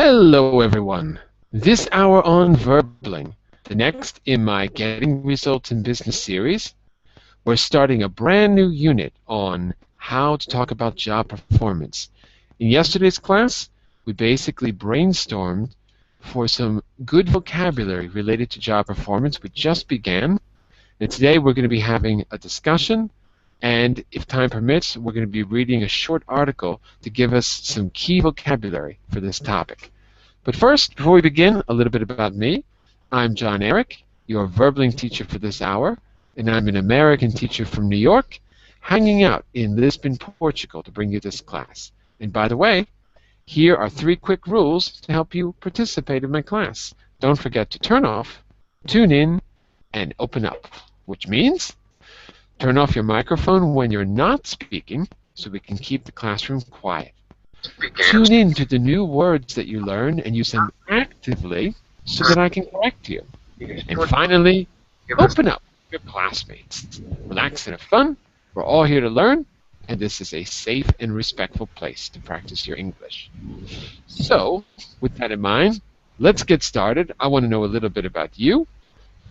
Hello everyone. This hour on Verbling, the next in my Getting Results in Business series, we're starting a brand new unit on how to talk about job performance. In yesterday's class, we basically brainstormed for some good vocabulary related to job performance. We just began, and today we're going to be having a discussion, and if time permits, we're going to be reading a short article to give us some key vocabulary for this topic. But first, before we begin, a little bit about me. I'm Jon-Eric, your Verbling teacher for this hour, and I'm an American teacher from New York, hanging out in Lisbon, Portugal to bring you this class. And by the way, here are 3 quick rules to help you participate in my class. Don't forget to turn off, tune in, and open up, which means turn off your microphone when you're not speaking so we can keep the classroom quiet. Tune in to the new words that you learn and use them actively so that I can correct you. And finally, open up your classmates. Relax and have fun. We're all here to learn, and this is a safe and respectful place to practice your English. So, with that in mind, let's get started. I want to know a little bit about you.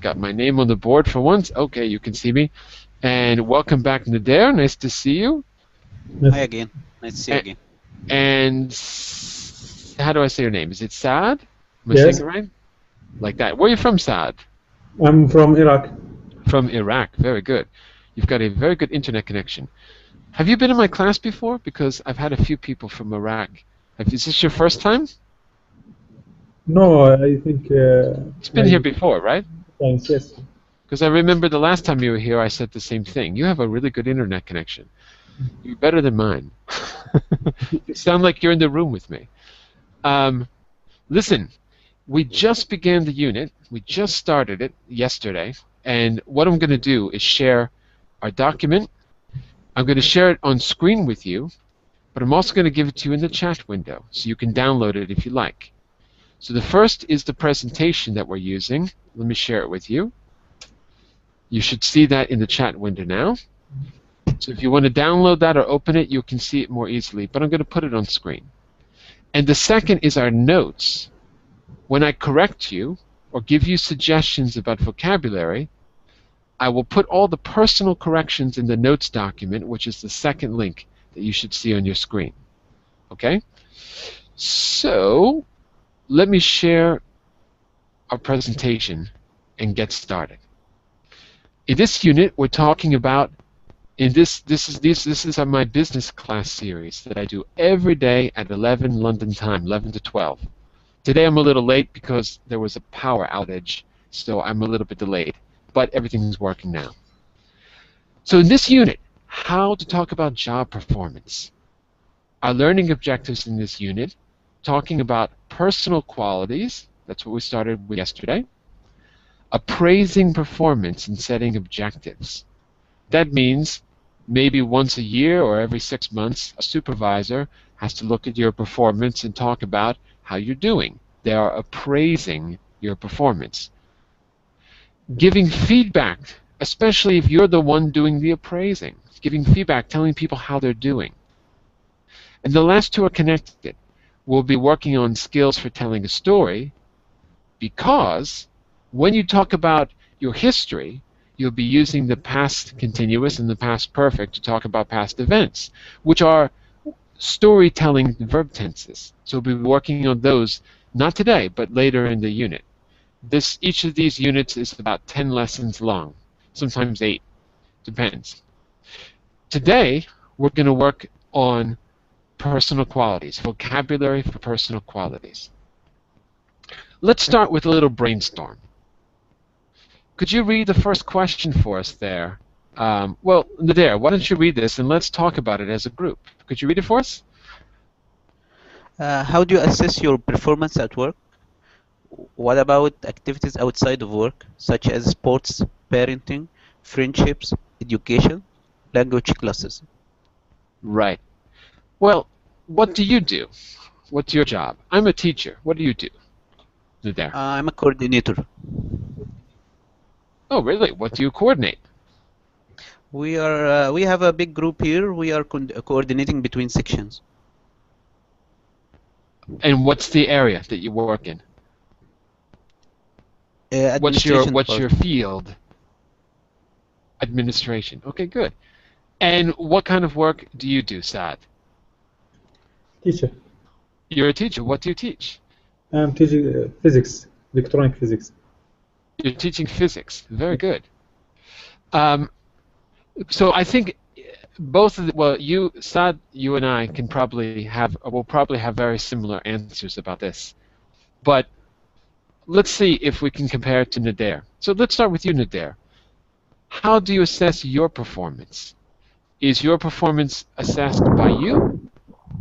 Got my name on the board for once. Okay, you can see me. And welcome back, Nader. Nice to see you. Hi again. Nice to see you again. And how do I say your name? Is it Saad? Am I Yes. saying it right? Like that. Where are you from, Saad? I'm from Iraq. From Iraq. Very good. You've got a very good internet connection. Have you been in my class before? Because I've had a few people from Iraq. Is this your first time? No, I think... It's been here before, right? Thanks, yes. Because I remember the last time you were here, I said the same thing. You have a really good internet connection. You're better than mine. You sound like you're in the room with me. Listen, we just began the unit. We just started it yesterday. And what I'm going to do is share our document. I'm going to share it on screen with you, but I'm also going to give it to you in the chat window so you can download it if you like. So the first is the presentation that we're using. Let me share it with you. You should see that in the chat window now. So if you want to download that or open it, you can see it more easily, but I'm going to put it on screen. And the second is our notes. When I correct you or give you suggestions about vocabulary, I will put all the personal corrections in the notes document, which is the second link that you should see on your screen. Okay? So let me share our presentation and get started. In this unit, we're talking about this is my business class series that I do every day at 11 London time, 11 to 12. Today I'm a little late because there was a power outage, so I'm a little bit delayed, but everything's working now. So in this unit, how to talk about job performance. Our learning objectives in this unit, talking about personal qualities, that's what we started with yesterday, appraising performance and setting objectives. That means maybe once a year or every 6 months, a supervisor has to look at your performance and talk about how you're doing. They are appraising your performance. Giving feedback, especially if you're the one doing the appraising. Giving feedback, telling people how they're doing. And the last 2 are connected. We'll be working on skills for telling a story because when you talk about your history, you'll be using the past continuous and the past perfect to talk about past events, which are storytelling verb tenses. So we'll be working on those, not today, but later in the unit. Each of these units is about 10 lessons long, sometimes 8, depends. Today, we're going to work on personal qualities, vocabulary for personal qualities. Let's start with a little brainstorm. Could you read the first question for us there? Well, Nader, why don't you read this and let's talk about it as a group. Could you read it for us? How do you assess your performance at work? What about activities outside of work, such as sports, parenting, friendships, education, language classes? Right. Well, what do you do? What's your job? I'm a teacher. What do you do, Nader? I'm a coordinator. Oh, really? What do you coordinate? We have a big group here. We are coordinating between sections. And what's the area that you work in? What's your Administration department. field? Administration. Okay, good. And what kind of work do you do, Saad? Teacher. You're a teacher. What do you teach? I'm teaching physics, electronic physics. You're teaching physics. Very good. So I think both of the, well, you, Saad, you and I can probably have, will probably have very similar answers about this. But let's see if we can compare it to Nader. So let's start with you, Nader. How do you assess your performance? Is your performance assessed by you,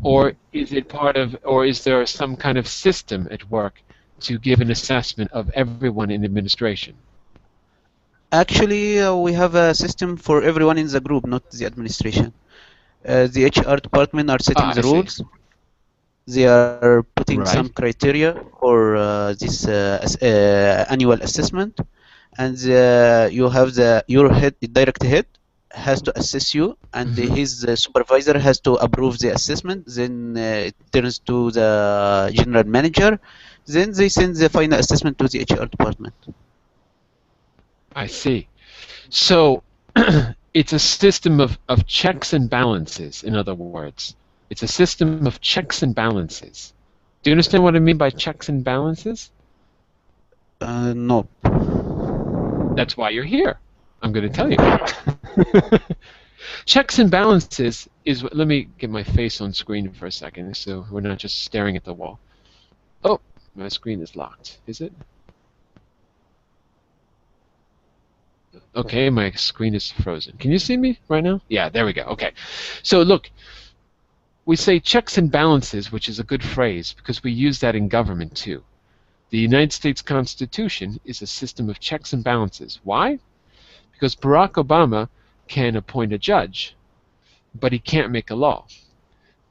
or is it part of, or is there some kind of system at work to give an assessment of everyone in administration? Actually, we have a system for everyone in the group, not the administration. The HR department are setting the rules. They are putting some criteria for this annual assessment, and you have your direct head has to assess you, and his supervisor has to approve the assessment. Then it turns to the general manager. Then they send the final assessment to the HR department. I see. So it's a system of checks and balances, in other words. It's a system of checks and balances. Do you understand what I mean by checks and balances? No. That's why you're here. I'm going to tell you. Checks and balances is, let me get my face on screen for a second so we're not just staring at the wall. Oh, my screen is locked. Is it? Okay, my screen is frozen. Can you see me right now? Yeah, there we go. Okay. So look, we say checks and balances, which is a good phrase because we use that in government too. The United States Constitution is a system of checks and balances. Why? Because Barack Obama can appoint a judge, but he can't make a law.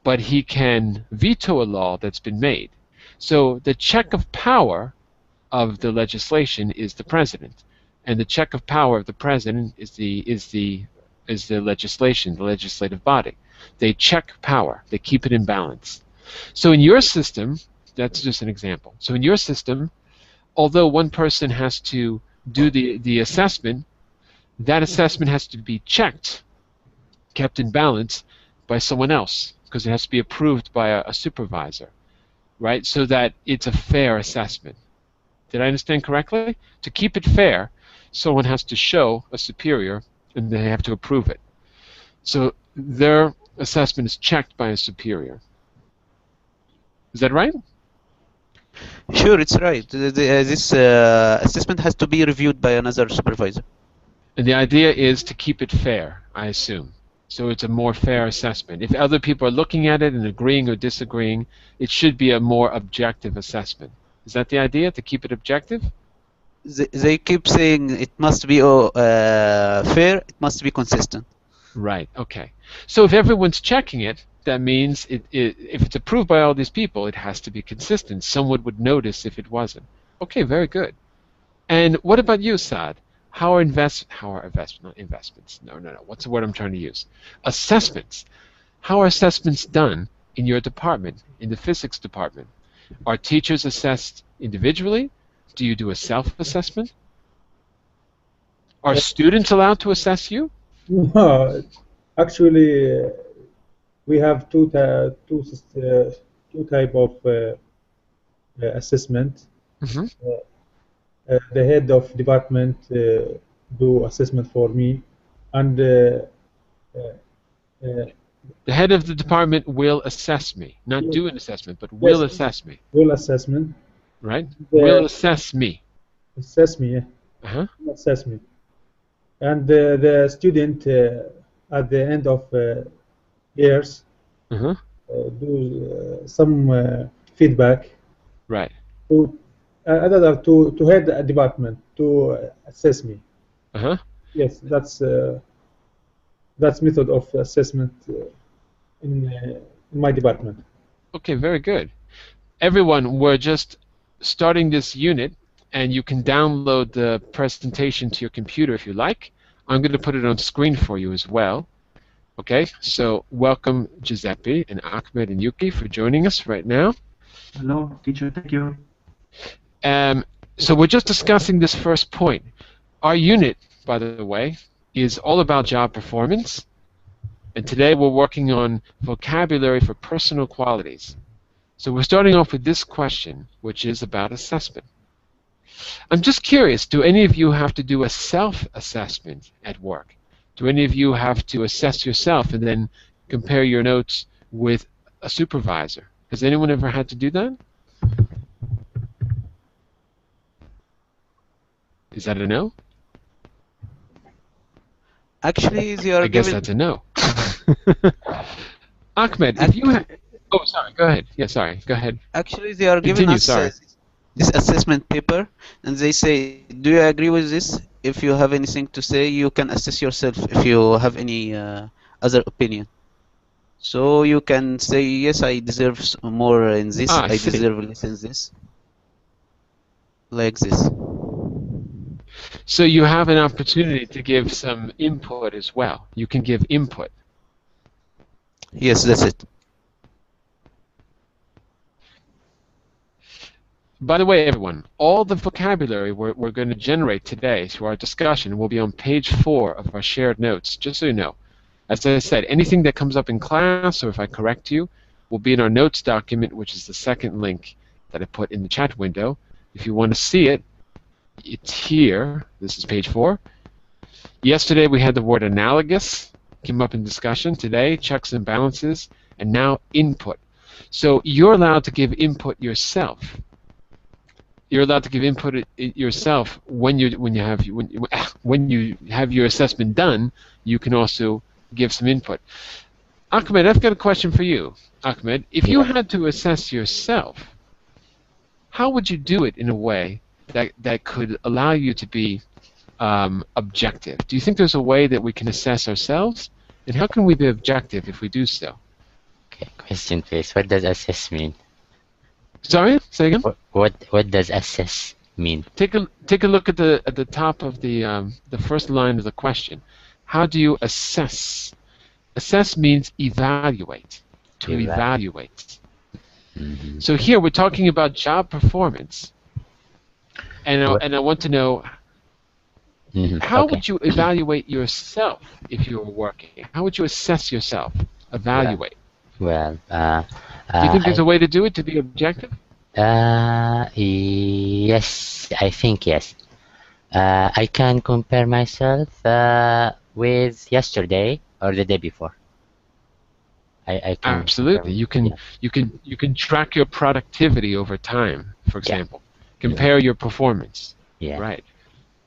But he can veto a law that's been made. So the check of power of the legislation is the president. And the check of power of the president is the legislation, the legislative body. They check power. They keep it in balance. So in your system, that's just an example. So in your system, although one person has to do the assessment, that assessment has to be checked, kept in balance by someone else, because it has to be approved by a supervisor, right? So that it's a fair assessment. Did I understand correctly? To keep it fair, someone has to show a superior, and they have to approve it. So their assessment is checked by a superior. Is that right? Sure, it's right. This assessment has to be reviewed by another supervisor. And the idea is to keep it fair, I assume. So it's a more fair assessment. If other people are looking at it and agreeing or disagreeing, it should be a more objective assessment. Is that the idea, to keep it objective? They keep saying it must be fair, it must be consistent. Right, okay. So if everyone's checking it, that means if it's approved by all these people, it has to be consistent. Someone would notice if it wasn't. Okay, very good. And what about you, Saad? How are not investments? No. What's the word I'm trying to use? Assessments. How are assessments done in your department, in the physics department? Are teachers assessed individually? Do you do a self-assessment? Are students allowed to assess you? No, actually, we have two type of assessment. The head of department do assessment for me, and the head of the department will assess me, not do an assessment, but will assess me. Will assessment. Right? Will assess me. Assess me, yeah. Assess me. And the student at the end of years do some feedback. Right. To head a department to assess me. Yes, that's method of assessment in my department. Okay, very good. Everyone, we're just starting this unit, and you can download the presentation to your computer if you like. I'm going to put it on screen for you as well. Okay, so welcome Giuseppe and Ahmed and Yuki for joining us right now. Hello, teacher. Thank you. So we're just discussing this first point. Our unit, by the way, is all about job performance. And today we're working on vocabulary for personal qualities. So we're starting off with this question, which is about assessment. I'm just curious, do any of you have to do a self-assessment at work? Do any of you have to assess yourself and then compare your notes with a supervisor? Has anyone ever had to do that? Is that a no? Actually, they are I guess given. that's a no. Ahmed, if you have... Oh, sorry, go ahead. Yeah, sorry, go ahead. Actually, they are Continue, giving us sorry. this assessment paper, and they say, do you agree with this? If you have anything to say, you can assess yourself if you have any other opinion. So you can say, yes, I deserve more in this, I I see. deserve less in this. Like this. So you have an opportunity to give some input as well. You can give input. Yes, that's it. By the way, everyone, all the vocabulary we're going to generate today through our discussion will be on page 4 of our shared notes, just so you know. As I said, anything that comes up in class, or if I correct you, will be in our notes document, which is the second link that I put in the chat window. If you want to see it, it's here. This is page 4. Yesterday we had the word analogous, came up in discussion. Today, checks and balances, and now input. So you're allowed to give input yourself. You're allowed to give input yourself when you have your assessment done. You can also give some input. Ahmed, I've got a question for you. Ahmed, if you had to assess yourself, how would you do it in a way that could allow you to be objective? Do you think there's a way that we can assess ourselves? And how can we be objective if we do so? Okay, question please. What does assess mean? Sorry, say again. What does assess mean? Take a look at the top of the first line of the question. How do you assess? Assess means evaluate. To evaluate. Mm-hmm. So here we're talking about job performance, and I want to know how would you evaluate yourself if you were working? How would you assess yourself? Evaluate. Well, do you think there's a way to do it to be objective? Yes, I think yes. I can compare myself with yesterday or the day before. I can absolutely. You can track your productivity over time, for example. Compare your performance. Yeah. Right.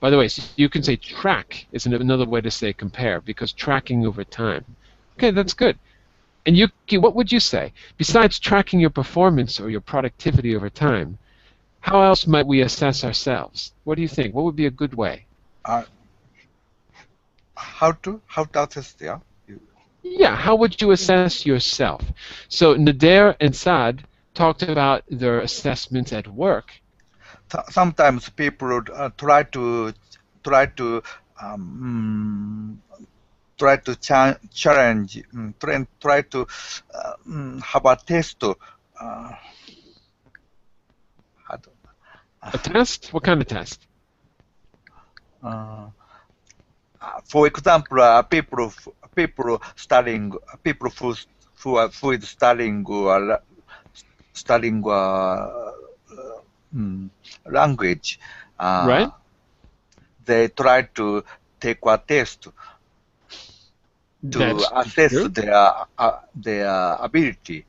By the way, so you can say track is another way to say compare, because tracking over time. Okay, that's good. And Yuki, what would you say? Besides tracking your performance or your productivity over time, how else might we assess ourselves? What do you think? What would be a good way? How to assess? Yeah. Yeah. How would you assess yourself? So Nader and Saad talked about their assessments at work. Sometimes people try to challenge, try to have a test. A test? What kind of test? For example, people studying, people who is studying language. Right. They try to take a test to assess their ability.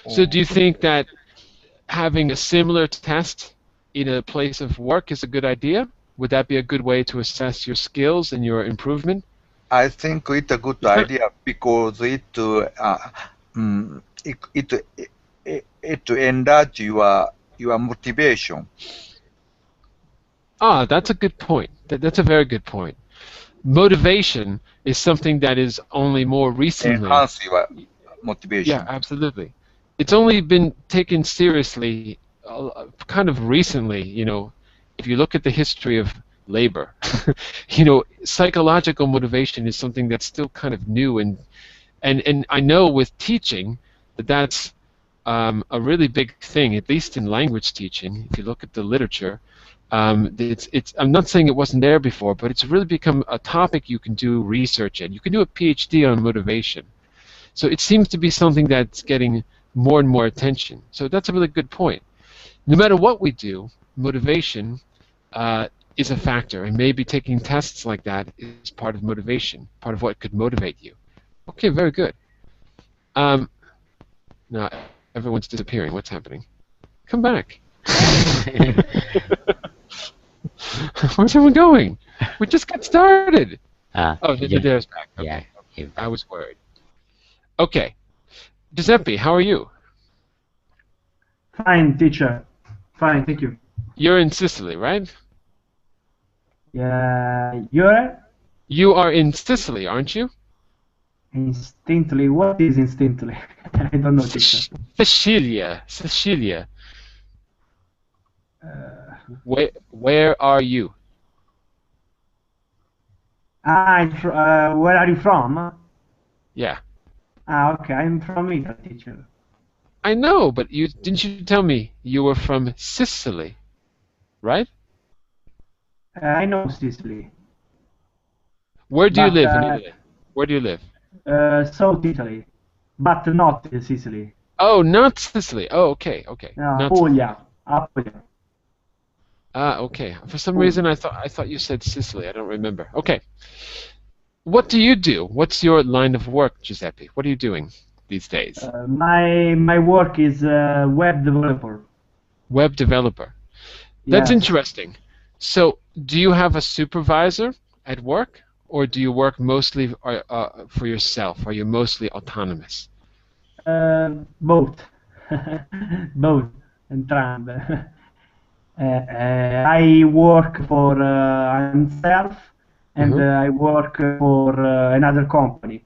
So do you think that having a similar test in a place of work is a good idea? Would that be a good way to assess your skills and your improvement? I think it's a good idea because it enlarge your motivation. Ah, that's a good point. That's a very good point. Motivation is something that is only more recently. Enhance your motivation. Yeah, absolutely. It's only been taken seriously kind of recently, you know, if you look at the history of labor. You know, psychological motivation is something that's still kind of new, and I know with teaching that's a really big thing, at least in language teaching. If you look at the literature, I'm not saying it wasn't there before, but it's really become a topic you can do research in. You can do a PhD on motivation. So it seems to be something that's getting more and more attention. So that's a really good point. No matter what we do, motivation is a factor, and maybe taking tests like that is part of motivation, part of what could motivate you. Okay, very good. Now everyone's disappearing. What's happening? Come back. Where's everyone going? We just got started. Oh, there's back. Okay. Yeah, I was worried. Okay. Giuseppe, how are you? Fine, teacher. Fine, thank you. You're in Sicily, right? Yeah, you're? You are in Sicily, aren't you? Instantly. What is instantly? I don't know, teacher. Sicilia. Sicilia. Where are you? Where are you from? Yeah. Okay, I'm from Italy, teacher. I know, but didn't you tell me you were from Sicily, right? I know Sicily. Where do you live in Italy? Where do you live? South Italy, but not Sicily. Oh, not Sicily. Oh, okay, okay. Puglia. Puglia. Okay. For some reason, I thought you said Sicily. I don't remember. Okay. What do you do? What's your line of work, Giuseppe? What are you doing these days? My work is web developer. Web developer. That's Yes. interesting. So, do you have a supervisor at work, or do you work mostly for yourself? Are you mostly autonomous? Both. Both. Entrambe. I work for myself, and I work for another company.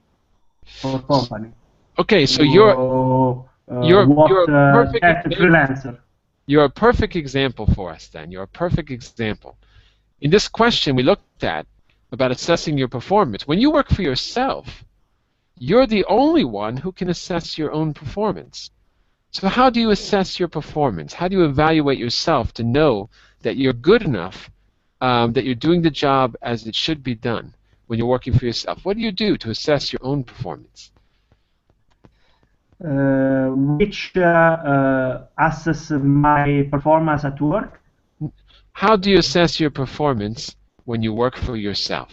Okay, so you're a perfect freelancer. You're a perfect example for us then. You're a perfect example. In this question we looked at about assessing your performance, when you work for yourself, you're the only one who can assess your own performance. So how do you assess your performance? How do you evaluate yourself to know that you're good enough, that you're doing the job as it should be done when you're working for yourself? What do you do to assess your own performance? Which assess my performance at work? How do you assess your performance when you work for yourself?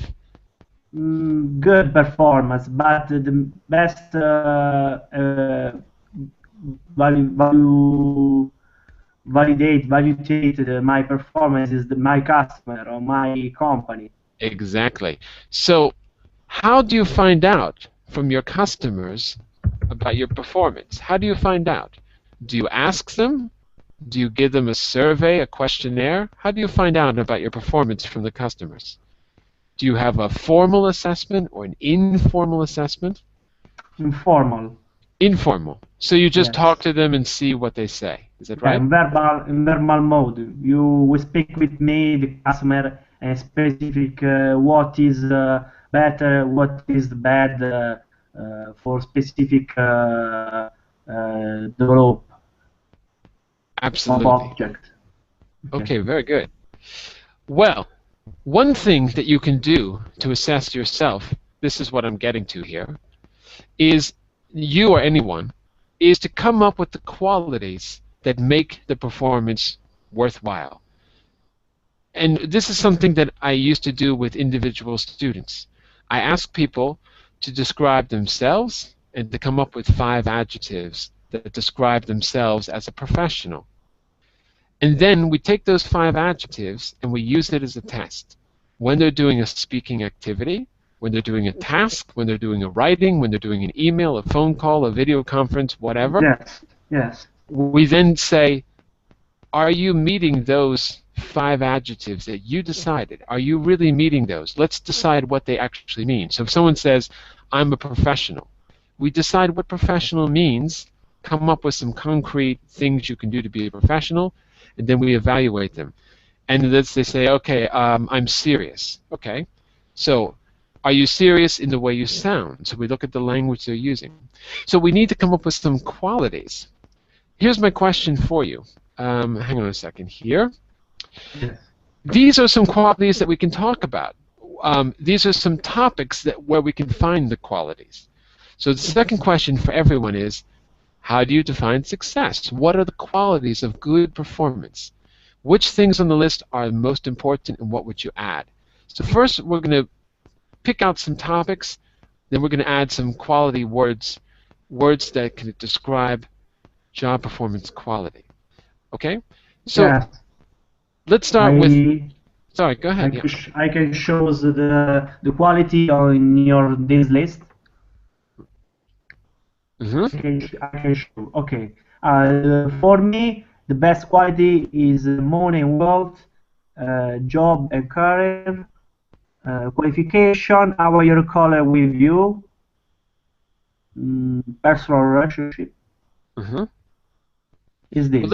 Good performance, but the best validate my performance is my customer or my company. Exactly. So how do you find out from your customers about your performance? How do you find out? Do you ask them? Do you give them a survey, a questionnaire? How do you find out about your performance from the customers? Do you have a formal assessment or an informal assessment? Informal. Informal. So you just Yes. talk to them and see what they say. Is that right? In verbal mode. You will speak with me, the customer, and specific what is better, what is bad for specific develop Absolutely. of object. Okay, very good. Well, one thing that you can do to assess yourself, this is what I'm getting to here, is you or anyone, is to come up with the qualities that make the performance worthwhile. And this is something that I used to do with individual students. I ask people to describe themselves and to come up with 5 adjectives that describe themselves as a professional. And then we take those 5 adjectives and we use it as a test. When they're doing a speaking activity, when they're doing a task, when they're doing a writing, when they're doing an email, a phone call, a video conference, whatever. Yes, yes. We then say, are you meeting those 5 adjectives that you decided? Are you really meeting those? Let's decide what they actually mean. So if someone says, I'm a professional, we decide what professional means, come up with some concrete things you can do to be a professional, and then we evaluate them. And they say, okay, I'm serious. Okay, so are you serious in the way you sound? So we look at the language they're using. So we need to come up with some qualities. here's my question for you. Hang on a second here. Yes. These are some qualities that we can talk about. These are some topics where we can find the qualities. So the second question for everyone is, how do you define success? What are the qualities of good performance? Which things on the list are most important, and what would you add? So first, we're going to pick out some topics, then we're going to add some quality words that can describe job performance quality. Okay? So Yeah. let's start with... Sorry, go ahead. I can show the quality on your this list. Mm-hmm. I can show. Okay. For me, the best quality is money and wealth, job and career, qualification, how your colleague with you, personal relationship. Mm-hmm. Is this?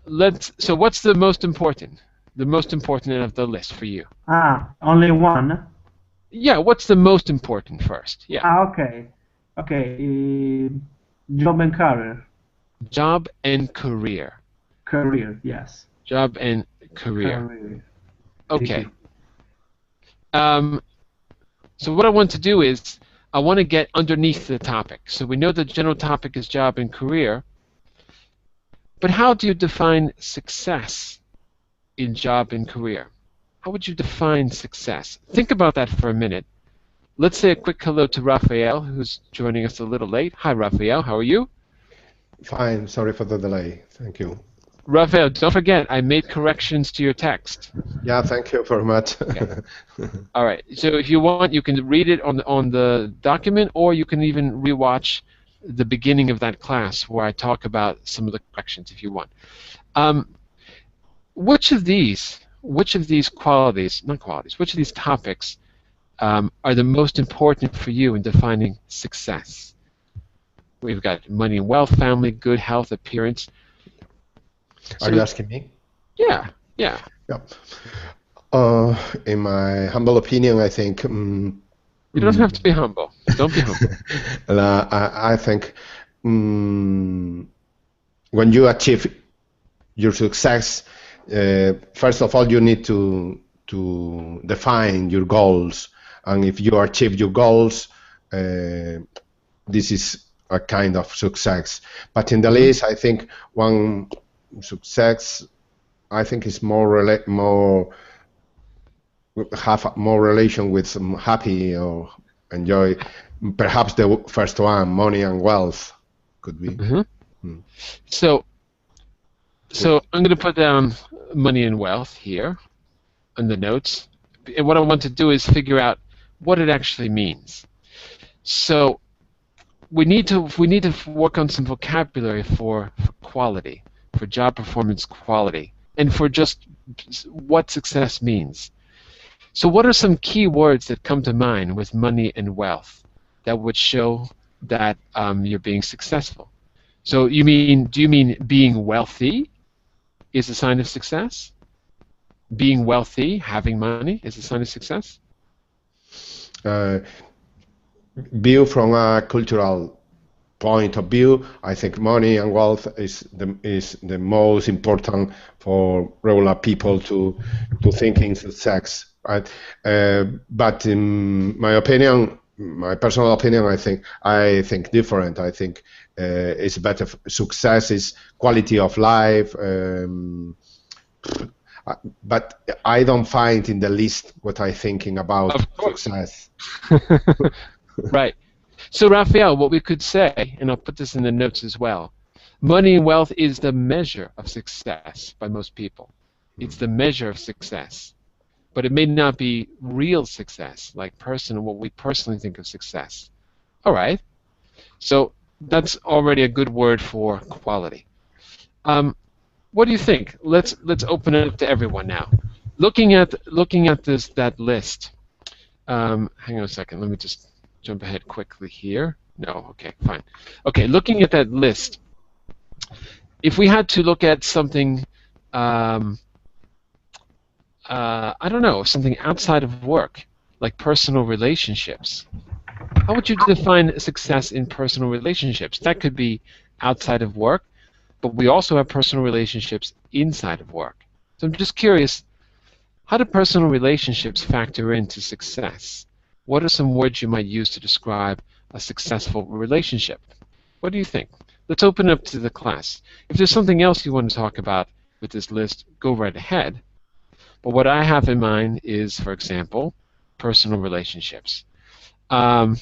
Well, so what's the most important? The most important of the list for you? Only one? Yeah, what's the most important first? Yeah. Okay. Okay. Job and career. Job and career. Career, yes. Job and career. Okay. So what I want to do is I want to get underneath the topic. So we know the general topic is job and career. But how do you define success in job and career? How would you define success? Think about that for a minute. Let's say a quick hello to Raphael, who's joining us a little late. Hi, Raphael. How are you? Fine. Sorry for the delay. Thank you. Raphael, don't forget, I made corrections to your text. Yeah, thank you very much. Okay. All right. So if you want, you can read it on the document, or you can even rewatch the beginning of that class where I talk about some of the corrections if you want. Which of these qualities, not qualities, which of these topics are the most important for you in defining success? We've got money and wealth, family, good health, appearance. Are you asking me? Yeah. In my humble opinion, I think... you don't have to be humble. Don't be humble. I think when you achieve your success, first of all, you need to define your goals. And if you achieve your goals, this is a kind of success. But in the list, I think one success, I think, is have more relation with some happy or enjoy. Perhaps the first one, money and wealth, could be. Mm-hmm. So I'm going to put down money and wealth here in the notes. And what I want to do is figure out what it actually means. So we need to work on some vocabulary for quality, for job performance quality, and for just what success means. So what are some key words that come to mind with money and wealth that would show that you're being successful? So do you mean being wealthy is a sign of success? Being wealthy, having money, is a sign of success? View from a cultural point of view, I think money and wealth is the most important for regular people to think in success, right? But in my opinion, my personal opinion, I think different. I think it's better. Success is quality of life. But I don't find in the list what I'm thinking about success. Right. So, Raphael, what we could say, and I'll put this in the notes as well, money and wealth is the measure of success by most people. It's the measure of success. But it may not be real success, like what we personally think of success. All right. So that's already a good word for quality. What do you think? Let's open it up to everyone now. Looking at that list. Hang on a second. Let me just jump ahead quickly here. No. Okay. Fine. Okay. Looking at that list. If we had to look at something, I don't know, something outside of work, like personal relationships. How would you define success in personal relationships? That could be outside of work. but we also have personal relationships inside of work. So I'm just curious, how do personal relationships factor into success? What are some words you might use to describe a successful relationship? What do you think? Let's open it up to the class. If there's something else you want to talk about with this list, go right ahead. But what I have in mind is, for example, personal relationships. Having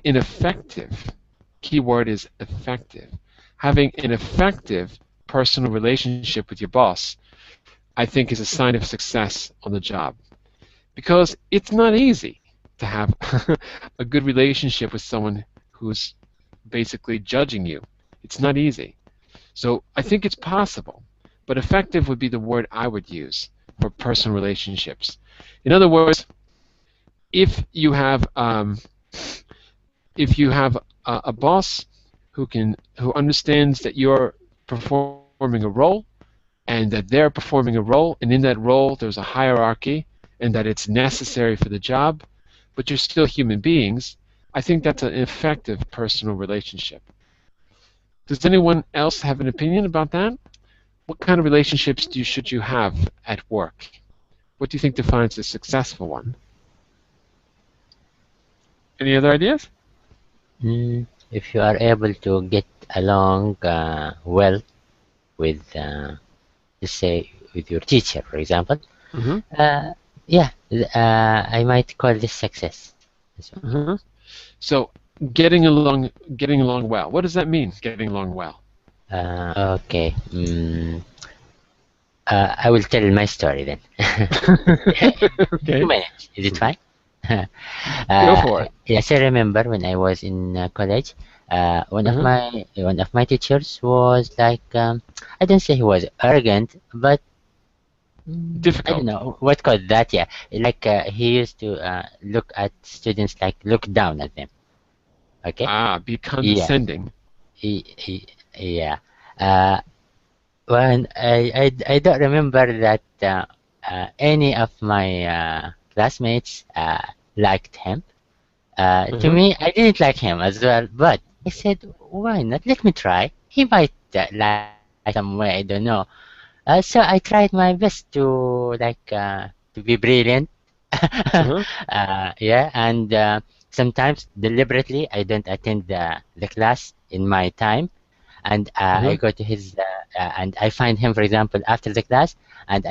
an effective, keyword is effective, having an effective personal relationship with your boss, I think, is a sign of success on the job. Because it's not easy to have a good relationship with someone who's basically judging you. It's not easy. So I think it's possible, but effective would be the word I would use for personal relationships. In other words, if you have a boss who understands that you're performing a role and that they're performing a role, and in that role there's a hierarchy and that it's necessary for the job, but you're still human beings, I think that's an effective personal relationship. Does anyone else have an opinion about that? What kind of relationships should you have at work? What do you think defines a successful one? Any other ideas? If you are able to get along well with, let's say, with your teacher, for example, yeah, I might call this success. So getting along well. What does that mean? Getting along well. Okay. I will tell my story then. Okay. 2 minutes. Is it fine? Go for it. Yes, I remember when I was in college. One of my teachers was like, I don't say he was arrogant, but difficult. I don't know what called that. Yeah, like he used to look at students, like look down at them. Okay. Be condescending. Yeah. When I don't remember that any of my classmates liked him. To me, I didn't like him as well, but I said, why not? Let me try. He might like some way, I don't know. So I tried my best to be brilliant. Yeah, and sometimes deliberately I don't attend the class in my time, and I go to his and I find him, for example, after the class, and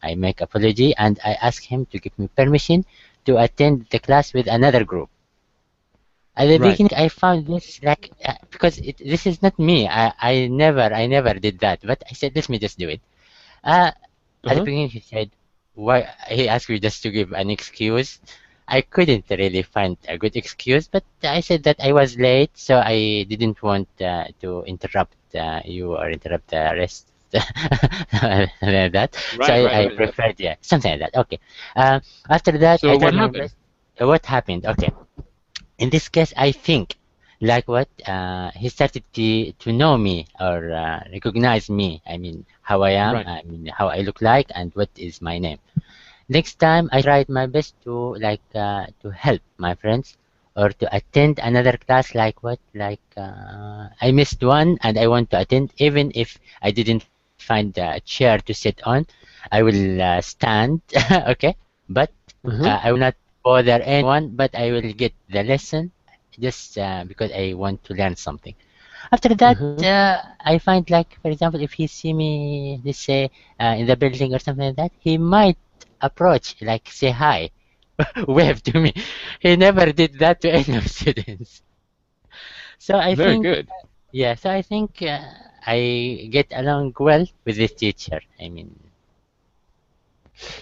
I make apology, and I ask him to give me permission to attend the class with another group. At the beginning, I found this like because this is not me. I never did that. But I said, let me just do it. At the beginning, he said, why? He asked me just to give an excuse. I couldn't really find a good excuse, but I said that I was late, so I didn't want to interrupt you or interrupt the rest. Like that. I preferred, yeah, something like that. Okay. After that, so what happened? What happened? Okay. In this case, I think, like what, he started to know me or recognize me. I mean, how I am, I mean, how I look like, and what is my name. Next time, I tried my best to to help my friends or to attend another class. Like what, I missed one and I want to attend, even if I didn't find a chair to sit on. I will stand, okay, but I will not bother anyone, but I will get the lesson just because I want to learn something. After that, I find, like, for example, if he see me, let's say, in the building or something like that, he might approach, like, say hi, wave to me. He never did that to any of students. So I think, good. Yeah, so I think I get along well with this teacher. I mean,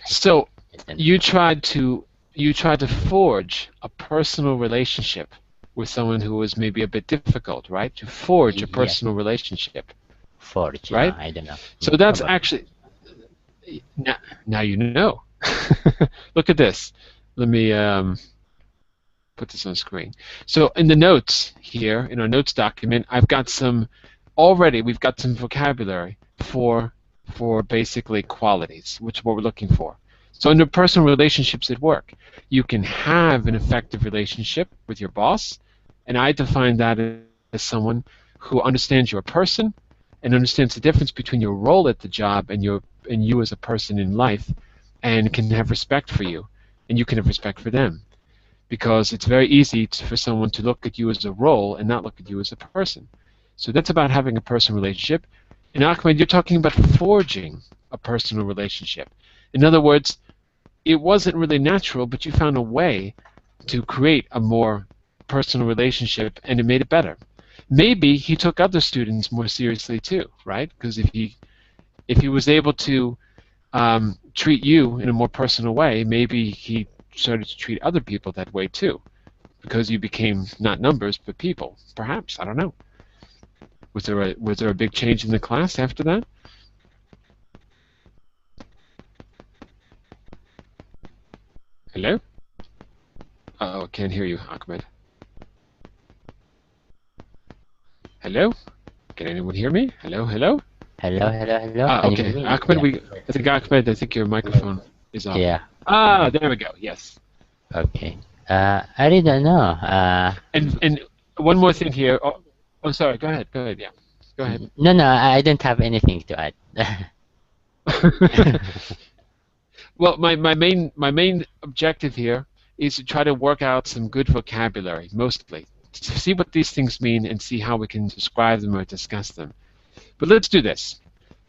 so you tried to forge a personal relationship with someone who was maybe a bit difficult, right? To forge a personal relationship. Forge, right? I don't know. So that's actually now you know. Look at this. Let me put this on screen. So in the notes here, in our notes document, we've got some vocabulary for basically qualities, which is what we're looking for. So under personal relationships at work, you can have an effective relationship with your boss, and I define that as someone who understands your person and understands the difference between your role at the job and you as a person in life, and can have respect for you, and you can have respect for them. Because it's very easy for someone to look at you as a role and not look at you as a person. So that's about having a personal relationship. And Ahmed, you're talking about forging a personal relationship. In other words, it wasn't really natural, but you found a way to create a more personal relationship, and it made it better. Maybe he took other students more seriously too, right? Because if he was able to treat you in a more personal way, maybe he started to treat other people that way too, because you became not numbers but people. Perhaps, I don't know. Was there a big change in the class after that? Hello? Oh, I can't hear you, Ahmed. Hello? Can anyone hear me? Hello, hello? Hello, hello, hello. Okay, Ahmed, yeah. I think your microphone is off. Yeah. There we go. Yes. Okay. I really don't know. And one more thing here. Oh, sorry. Go ahead. Yeah. Go ahead. No, I don't have anything to add. Well, my main objective here is to try to work out some good vocabulary, mostly, to see what these things mean and see how we can describe them or discuss them. But let's do this.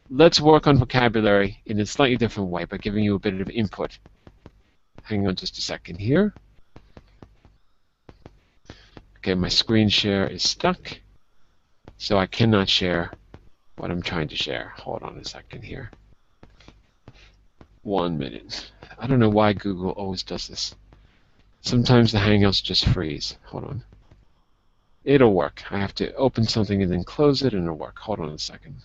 Let's work on vocabulary in a slightly different way by giving you a bit of input. Hang on just a second here. Okay, my screen share is stuck, so I cannot share what I'm trying to share. Hold on a second here. 1 minute. I don't know why Google always does this. Sometimes the Hangouts just freeze. Hold on. It'll work. I have to open something and then close it and it'll work. Hold on a second.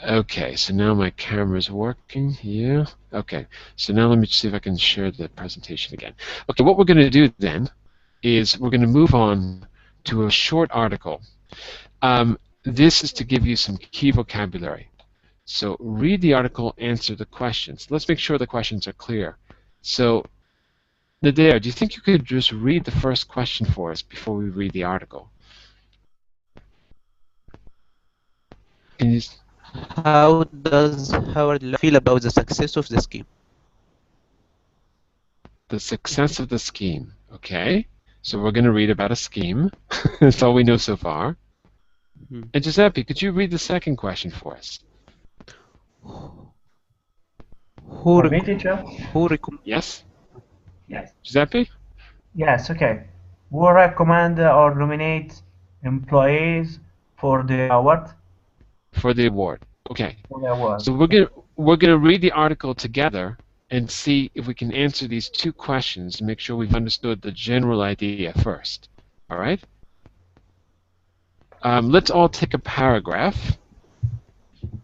Okay, so now my camera's working. Yeah. Okay, so now let me see if I can share the presentation again. Okay, what we're going to do then is we're going to move on to a short article. This is to give you some key vocabulary. So read the article, answer the questions. Let's make sure the questions are clear. So, Nader, do you think you could just read the first question for us before we read the article? Can you... How does Howard feel about the success of the scheme? The success of the scheme. Okay. So we're going to read about a scheme. That's all we know so far. Mm-hmm. And Giuseppe, could you read the second question for us? Yes? Yes. Giuseppe? Yes, okay. Who recommend or nominate employees for the award? For the award. Okay. For the award. So we're gonna read the article together and see if we can answer these two questions and make sure we've understood the general idea first. All right? Let's all take a paragraph.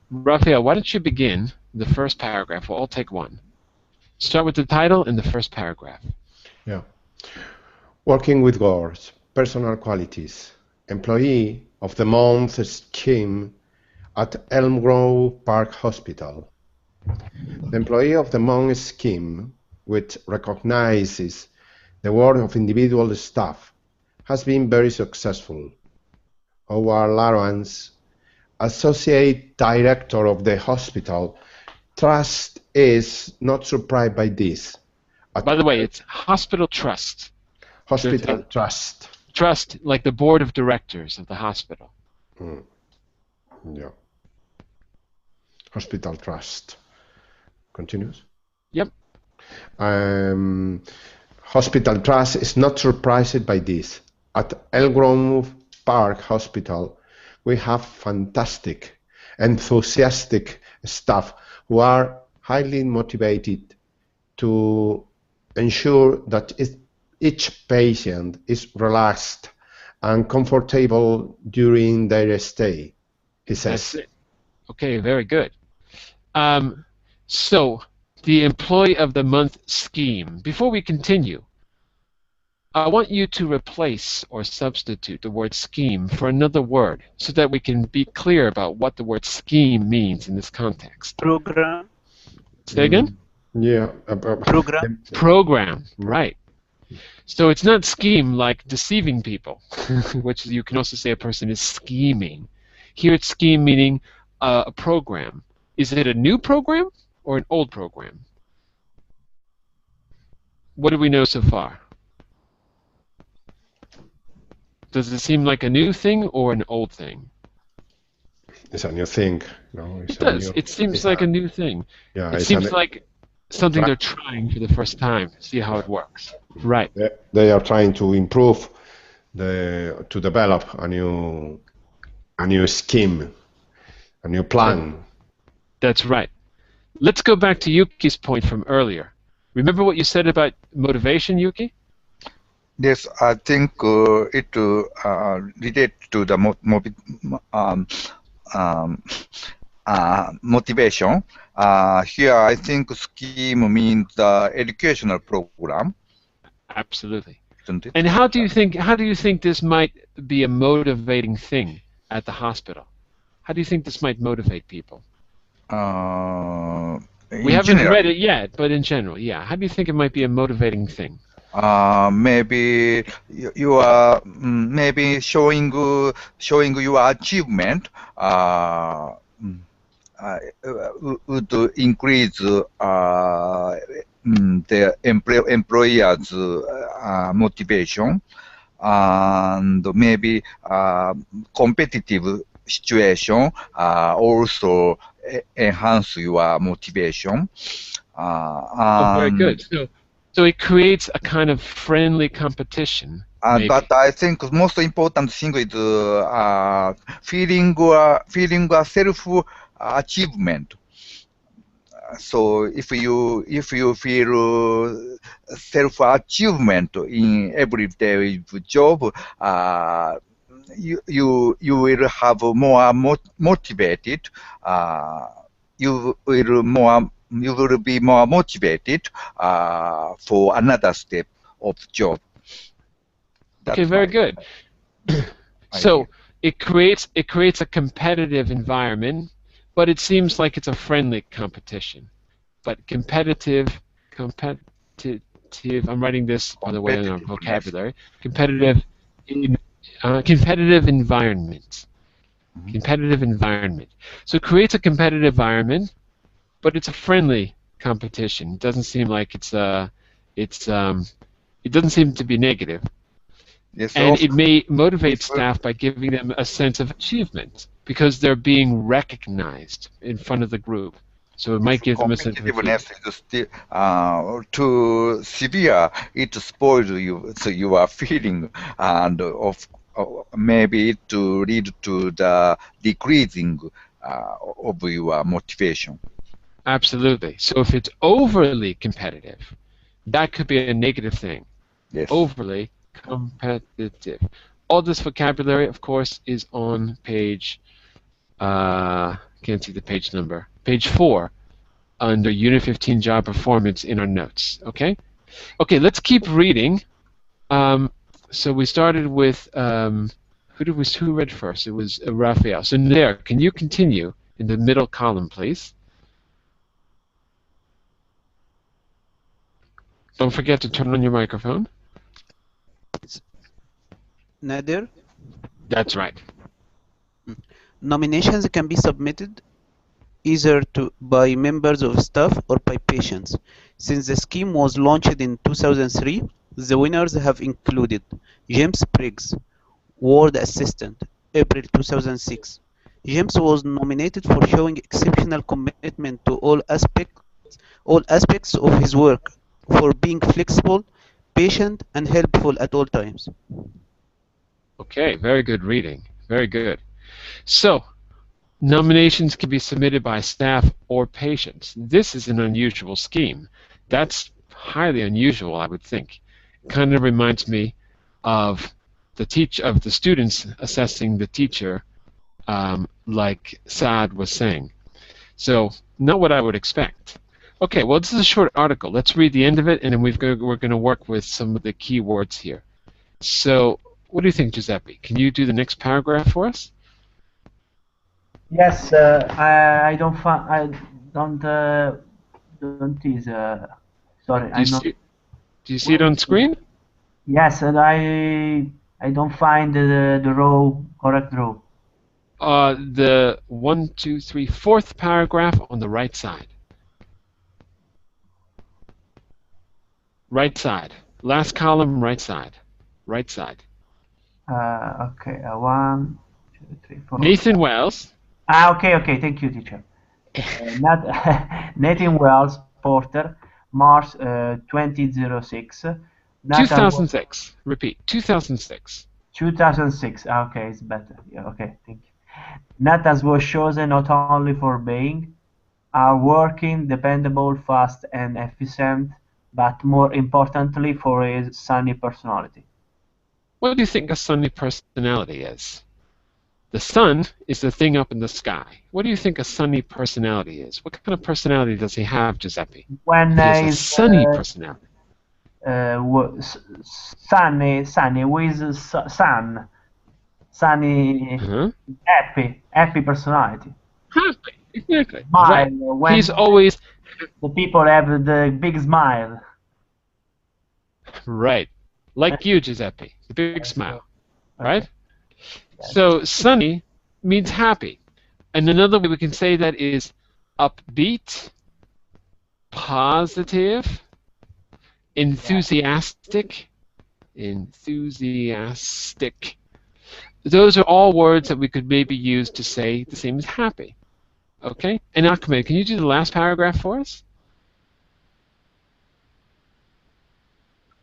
Raphael, why don't you begin the first paragraph? We'll all take one. Start with the title and the first paragraph. Yeah. Working with goals, personal qualities, employee of the month scheme at Elm Grove Park Hospital. The employee of the month scheme, which recognizes the work of individual staff, has been very successful. Howard Lawrence, Associate Director of the Hospital Trust, is not surprised by this. By the way, it's Hospital Trust. Hospital Trust. Trust, like the board of directors of the hospital. Yeah. Hospital Trust. Continues? Yep. Hospital Trust is not surprised by this. At Elm Grove Park Hospital, we have fantastic, enthusiastic staff who are highly motivated to ensure that each patient is relaxed and comfortable during their stay, he says. That's it. Okay, very good. So, the Employee of the Month scheme. Before we continue, I want you to replace or substitute the word scheme for another word so that we can be clear about what the word scheme means in this context. Program. Say again? Yeah. Program. Program, right. So it's not scheme like deceiving people, which you can also say a person is scheming. Here it's scheme meaning a program. Is it a new program or an old program? What do we know so far? Does it seem like a new thing or an old thing? It's a new thing. No, it does. It seems like a new thing. Yeah, it seems like something they're trying for the first time to see how it works. Right. They are trying to improve to develop a new scheme, a new plan. That's right. Let's go back to Yuki's point from earlier. Remember what you said about motivation, Yuki? Yes, I think it relates to the motivation. Here, I think scheme means the educational program. Absolutely. And how do you think this might be a motivating thing at the hospital? How do you think this might motivate people? We haven't read it yet, but in general, yeah. How do you think it might be a motivating thing? Maybe you are maybe showing your achievement would increase the employer's motivation, and maybe competitive situation also enhance your motivation. Very good. So it creates a kind of friendly competition. But I think the most important thing is feeling a self-achievement. So if you feel self-achievement in everyday job, you will have more motivated. You will be more motivated for another step of job. Okay, very good. So it creates a competitive environment, but it seems like it's a friendly competition. But competitive. I'm writing this, by the way, in our vocabulary. Competitive environment. Competitive environment. So it creates a competitive environment, but it's a friendly competition. It doesn't seem like it doesn't seem to be negative. Yes, and it may motivate staff by giving them a sense of achievement because they're being recognized in front of the group. So it might give them a sense of achievement. Too severe, it spoils you, so you are feeling, and maybe it to lead to the decreasing of your motivation. Absolutely. So if it's overly competitive, that could be a negative thing. Yes. Overly competitive. All this vocabulary, of course, is on page, can't see the page number, page 4, under Unit 15 Job Performance in our notes. Okay? Okay, let's keep reading. So we started with, who read first? It was Raphael. So there, can you continue in the middle column, please? Don't forget to turn on your microphone. Nadir? That's right. Nominations can be submitted either by members of staff or by patients. Since the scheme was launched in 2003, the winners have included James Briggs, Ward Assistant, April 2006. James was nominated for showing exceptional commitment to all aspects of his work, for being flexible, patient, and helpful at all times. Okay, very good reading. Very good. So, nominations can be submitted by staff or patients. This is an unusual scheme. That's highly unusual, I would think. It kind of reminds me of the students assessing the teacher, like Saad was saying. So, not what I would expect. Okay, well, this is a short article. Let's read the end of it, and then we're going to work with some of the key words here. So, what do you think, Giuseppe? Can you do the next paragraph for us? Yes, I don't tease. Sorry, do you see it on screen? Yes, and I don't find the row, correct row. The 1, 2, 3, fourth paragraph on the right side. Right side. Last column, right side. Right side. Okay, 1, 2, 3, 4. Nathan Wells. Okay. Thank you, teacher. Nathan Wells, Porter, March 2006. 2006. Repeat. 2006. 2006. Okay, it's better. Yeah, okay, thank you. Nathan was chosen not only for being hardworking, dependable, fast, and efficient, but more importantly for his sunny personality. What do you think a sunny personality is? The sun is the thing up in the sky. What do you think a sunny personality is? What kind of personality does he have, Giuseppe? When he has a sunny personality. Sunny with sun. Sunny, happy personality. Happy, exactly. Smile. Right. When he's always the people have the big smile. Right, like you, Giuseppe, the big smile, right? So sunny means happy, and another way we can say that is upbeat, positive, enthusiastic. Those are all words that we could maybe use to say the same as happy. Okay? And Ahmed, can you do the last paragraph for us?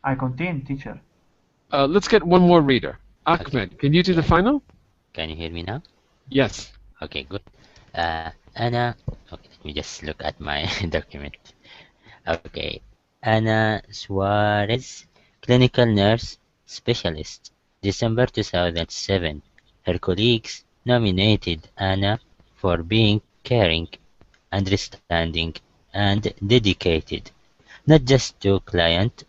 I continue, teacher. Let's get one more reader. Ahmed, can you do the final? Can you hear me now? Yes. Okay, good. Anna, okay, let me just look at my document. Okay, Anna Suarez, clinical nurse specialist, December 2007. Her colleagues nominated Anna for being caring, understanding, and dedicated, not just to clients,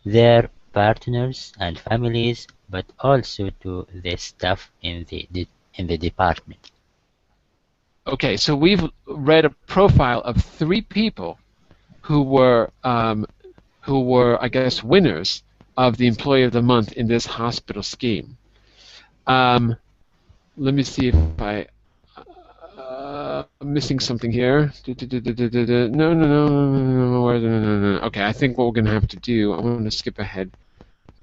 their partners and families, but also to the staff in the department. Okay, so we've read a profile of 3 people who were, I guess, winners of the Employee of the Month in this hospital scheme. Let me see if I'm missing something here. No. Okay, I think what we're going to have to do, I'm going to skip ahead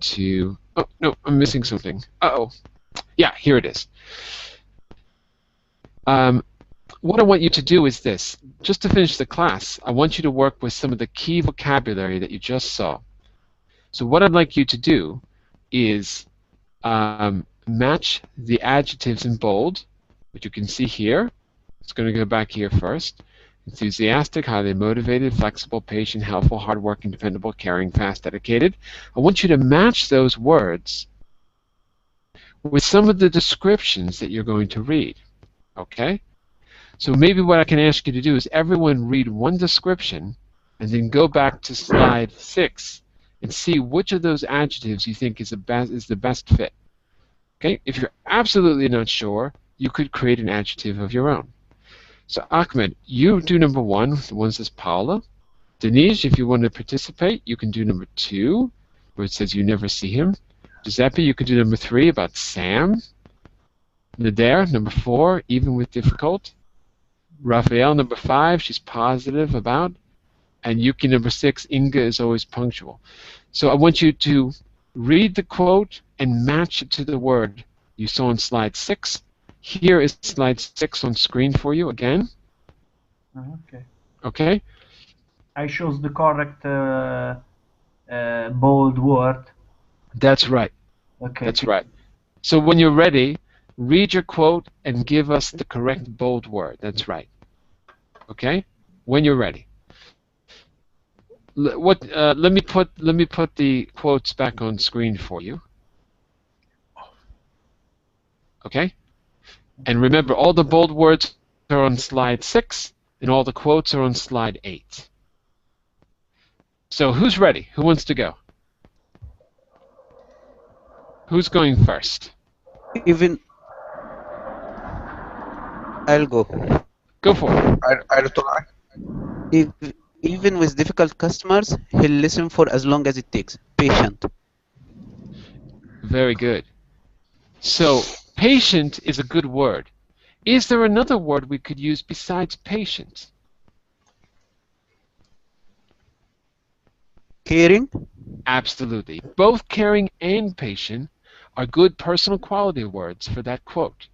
to... Oh, no, I'm missing something. Uh-oh. Yeah, here it is. What I want you to do is this. Just to finish the class, I want you to work with some of the key vocabulary that you just saw. So what I'd like you to do is match the adjectives in bold, which you can see here. It's going to go back here first. Enthusiastic, highly motivated, flexible, patient, helpful, hardworking, dependable, caring, fast, dedicated. I want you to match those words with some of the descriptions that you're going to read. Okay? So maybe what I can ask you to do is everyone read one description and then go back to slide 6 and see which of those adjectives you think is the best fit. Okay? If you're absolutely not sure, you could create an adjective of your own. So Ahmed, you do number 1, the one that says Paula. Denise, if you want to participate, you can do number 2, where it says you never see him. Giuseppe, you can do number 3 about Sam. Nader, number 4, even with difficult. Raphael, number 5, she's positive about. And Yuki, number 6, Inga is always punctual. So I want you to read the quote and match it to the word you saw on slide 6. Here is slide 6 on screen for you again. Okay. Okay? I chose the correct bold word. That's right. Okay. That's right. So when you're ready, read your quote and give us the correct bold word. That's right. Okay? When you're ready. Let me put the quotes back on screen for you. Okay? And remember, all the bold words are on slide 6, and all the quotes are on slide 8. So who's ready? Who wants to go? Who's going first? Even I'll go. Go for it. I'll try. Even with difficult customers, he'll listen for as long as it takes. Patient. Very good. So patient is a good word. Is there another word we could use besides patient? Caring? Absolutely. Both caring and patient are good personal quality words for that quote.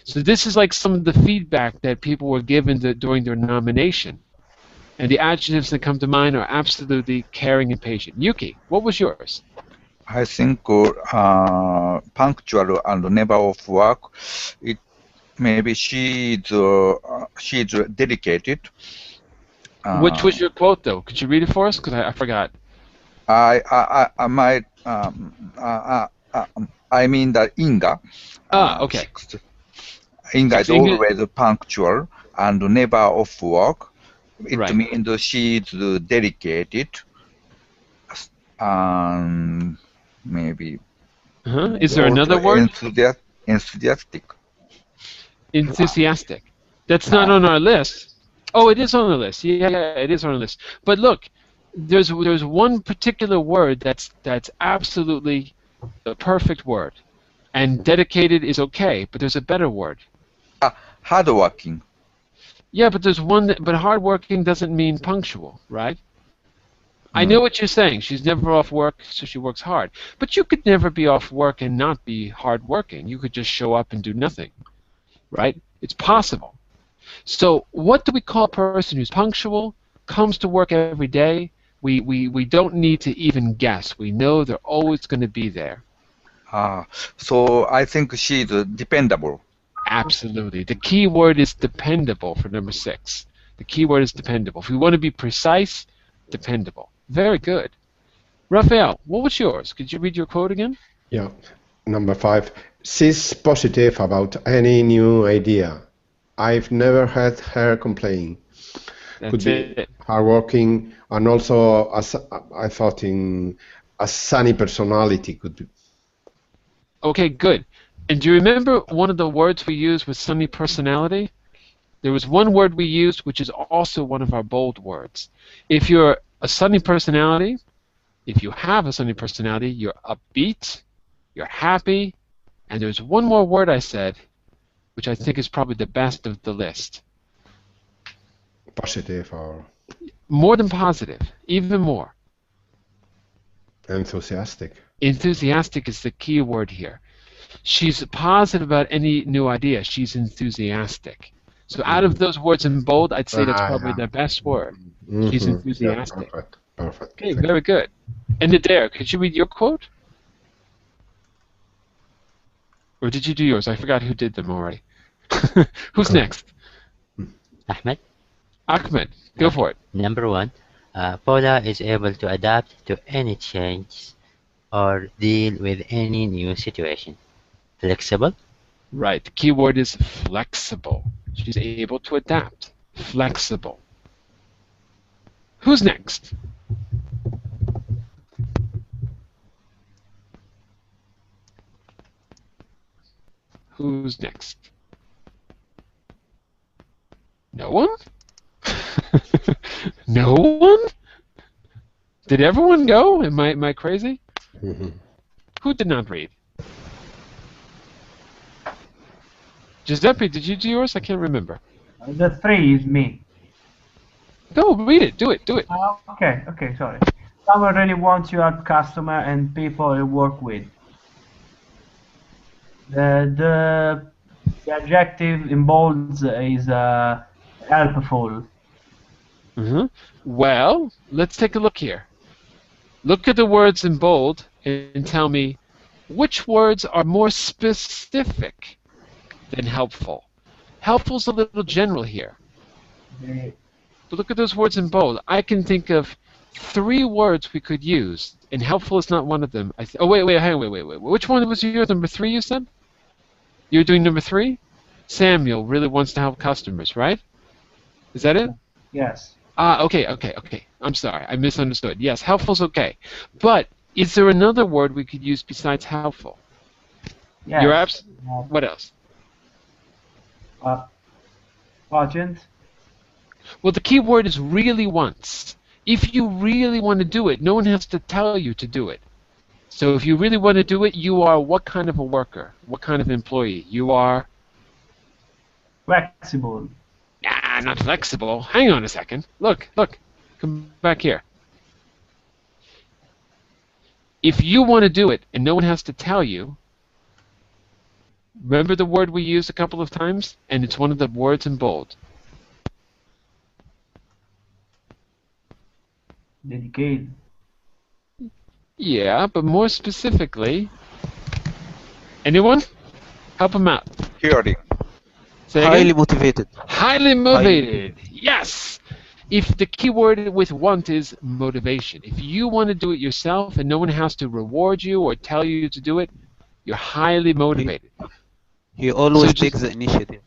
So this is like some of the feedback that people were given during their nomination. And the adjectives that come to mind are absolutely caring and patient. Yuki, what was yours? I think punctual and never off work. It maybe she's dedicated. Which was your quote, though? Could you read it for us? Because I forgot. I mean that Inga. Okay. Inga is always punctual and never off work. It means she's dedicated. Maybe. Is there another word? Enthusiastic. Enthusiastic. That's not on our list. Oh, it is on the list. Yeah, it is on the list. But look, there's one particular word that's absolutely the perfect word, and dedicated is okay. But there's a better word. Hardworking. Yeah, but there's one. But hardworking doesn't mean punctual, right? I know what you're saying. She's never off work, so she works hard. But you could never be off work and not be hardworking. You could just show up and do nothing, right? It's possible. So what do we call a person who's punctual, comes to work every day? We don't need to even guess. We know they're always going to be there. So I think she's dependable. Absolutely. The key word is dependable for number 6. The key word is dependable. If we want to be precise, dependable. Very good. Raphael, what was yours? Could you read your quote again? Yeah. Number 5. She's positive about any new idea. I've never heard her complain. Could be hardworking, and also, as I thought, a sunny personality could be. Okay, good. And do you remember one of the words we used with sunny personality? There was one word we used which is also one of our bold words. If you're a sunny personality, if you have a sunny personality, you're upbeat, you're happy, and there's one more word I said, which I think is probably the best of the list. Positive or? More than positive, even more. Enthusiastic. Enthusiastic is the key word here. She's positive about any new idea. She's enthusiastic. So out of those words in bold, I'd say that's probably the best word. She's enthusiastic. Yeah, perfect. Okay, very good. And Adair, could you read your quote? Or did you do yours? I forgot who did them already. Who's next? Ahmed. Ahmed, go for it. Number 1, Paula is able to adapt to any change or deal with any new situation. Flexible? Right. The key word is flexible. She's able to adapt. Flexible. Who's next? Who's next? No one? No one? Did everyone go? Am I crazy? Who did not read? Giuseppe, did you do yours? I can't remember. The 3 is me. Go, read it. Do it. Okay, sorry. Someone really wants you as customer and people you work with. The adjective in bold is helpful. Well, let's take a look here. Look at the words in bold and tell me which words are more specific than helpful. Helpful's a little general here. But look at those words in bold. I can think of 3 words we could use, and helpful is not one of them. Oh, wait. Which one was yours? Number 3, you said? You're doing number 3? Samuel really wants to help customers, right? Is that it? Yes. Okay. I'm sorry. I misunderstood. Yes, helpful's okay. But is there another word we could use besides helpful? Yes. What else? Urgent. Well, the key word is really wants. If you really want to do it, no one has to tell you to do it. So if you really want to do it, you are what kind of a worker? What kind of employee? You are flexible. Nah, not flexible. Hang on a second. Look. Come back here. If you want to do it and no one has to tell you, remember the word we used a couple of times? And it's one of the words in bold. Dedicated. Yeah, but more specifically, anyone? Help him out. Hearing. Highly motivated. Highly motivated. Yes. If the key word with want is motivation. If you want to do it yourself and no one has to reward you or tell you to do it, you're highly motivated. He always takes the initiative.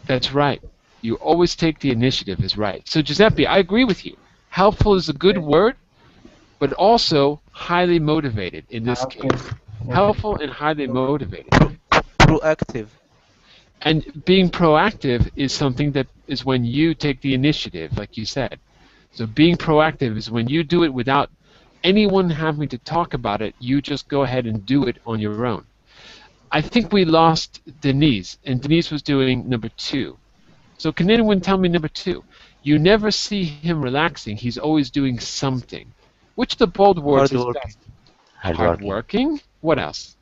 That's right. You always take the initiative is right. So Giuseppe, I agree with you. Helpful is a good word, but also highly motivated in this case. Helpful and highly motivated. Proactive. And being proactive is something that is when you take the initiative, like you said. So being proactive is when you do it without anyone having to talk about it, you just go ahead and do it on your own. I think we lost Denise, and Denise was doing number 2. So can anyone tell me number 2? You never see him relaxing. He's always doing something. Which of the bold words is best? Hardworking. What else?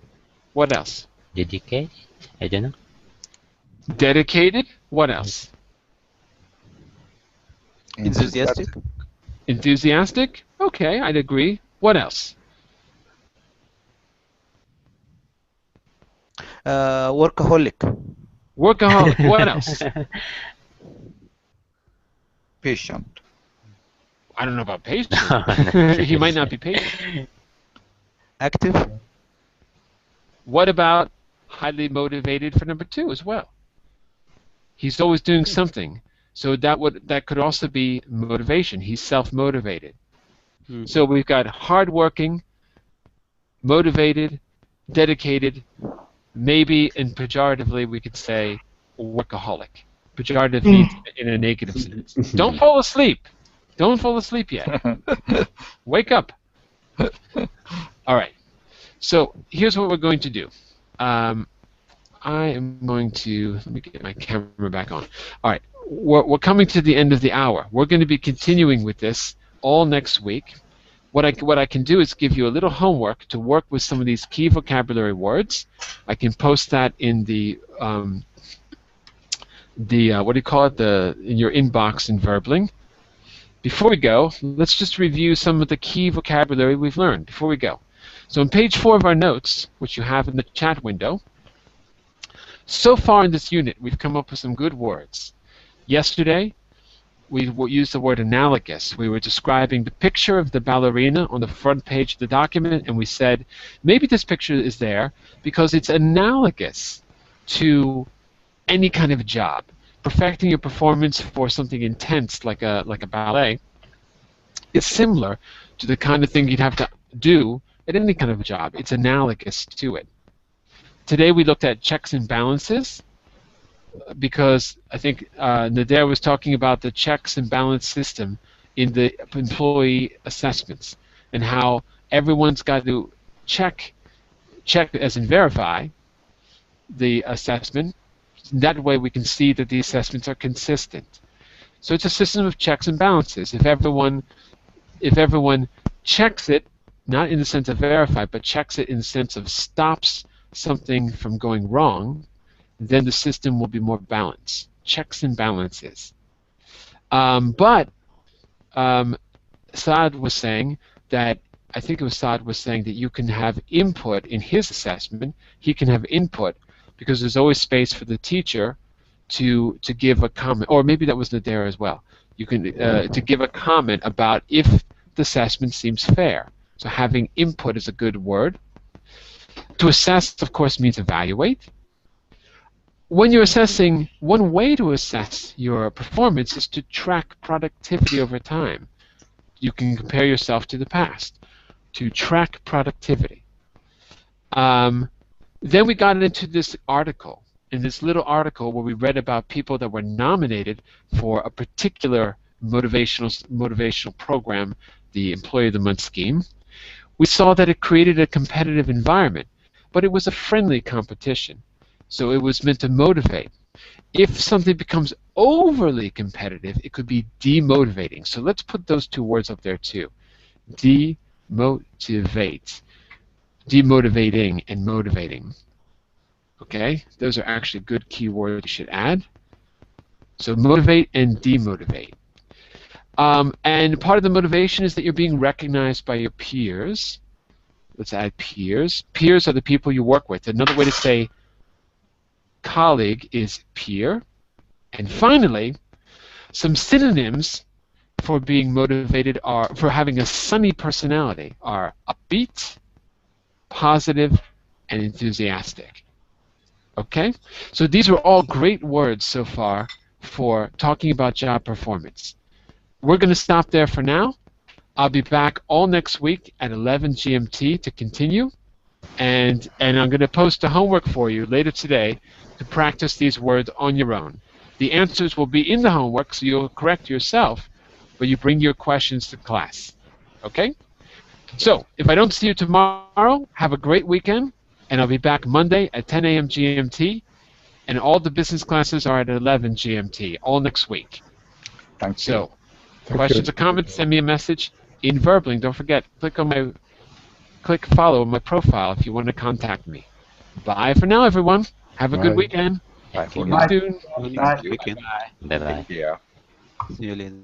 What else? Dedicated. I don't know. Dedicated. What else? Enthusiastic. Enthusiastic. Okay, I'd agree. What else? Workaholic. Workaholic. What else? Patient. I don't know about patient. He might not be patient. Active. What about highly motivated for number 2 as well? He's always doing something. So that could also be motivation. He's self-motivated. So we've got hardworking, motivated, dedicated, maybe, and pejoratively we could say workaholic. Pejorative means in a negative sense. Don't fall asleep. Don't fall asleep yet. Wake up. All right. So here's what we're going to do. I am going to, let me get my camera back on. All right. We're coming to the end of the hour. We're going to be continuing with this all next week. What I can do is give you a little homework to work with some of these key vocabulary words. I can post that in the what do you call it? In your inbox in Verbling. Before we go, let's just review some of the key vocabulary we've learned before we go. So on page 4 of our notes, which you have in the chat window, so far in this unit, we've come up with some good words. Yesterday, we used the word analogous. We were describing the picture of the ballerina on the front page of the document, and we said, maybe this picture is there because it's analogous to any kind of job. Perfecting your performance for something intense like a ballet is similar to the kind of thing you'd have to do at any kind of a job. It's analogous to it. Today we looked at checks and balances because I think Nader was talking about the checks and balance system in the employee assessments and how everyone's got to check as in verify the assessment. That way we can see that the assessments are consistent. So it's a system of checks and balances. If everyone checks it, not in the sense of verify, but checks it in the sense of stops something from going wrong, then the system will be more balanced. Checks and balances. But Saad was saying that, I think it was Saad was saying that you can have input in his assessment. He can have input because there's always space for the teacher to give a comment, or maybe that was Nader as well. You can to give a comment about if the assessment seems fair. So having input is a good word. To assess, of course, means evaluate. When you're assessing, one way to assess your performance is to track productivity over time. You can compare yourself to the past. To track productivity. Then we got into this article, in this little article where we read about people that were nominated for a particular motivational program, the Employee of the Month scheme. we saw that it created a competitive environment, but it was a friendly competition. So it was meant to motivate. If something becomes overly competitive, it could be demotivating. So let's put those two words up there too. Demotivate. Demotivating and motivating. Okay? Those are actually good keywords you should add. So motivate and demotivate. And part of the motivation is that you're being recognized by your peers. Let's add peers. Peers are the people you work with. Another way to say colleague is peer. And finally, some synonyms for being motivated are, for having a sunny personality, are upbeat, positive, and enthusiastic. Okay? So these are all great words so far for talking about job performance. We're going to stop there for now. I'll be back all next week at 11 GMT to continue. And I'm going to post a homework for you later today to practice these words on your own. The answers will be in the homework, so you'll correct yourself, but you bring your questions to class. Okay? So, if I don't see you tomorrow, have a great weekend, and I'll be back Monday at 10 a.m. GMT, and all the business classes are at 11 GMT, all next week. Thank you. So, questions or comments, send me a message in Verbling. Don't forget, click follow on my profile if you want to contact me. Bye for now, everyone. Have a good weekend. Bye for See now. you soon. Bye. Bye-bye. Yeah. See you later.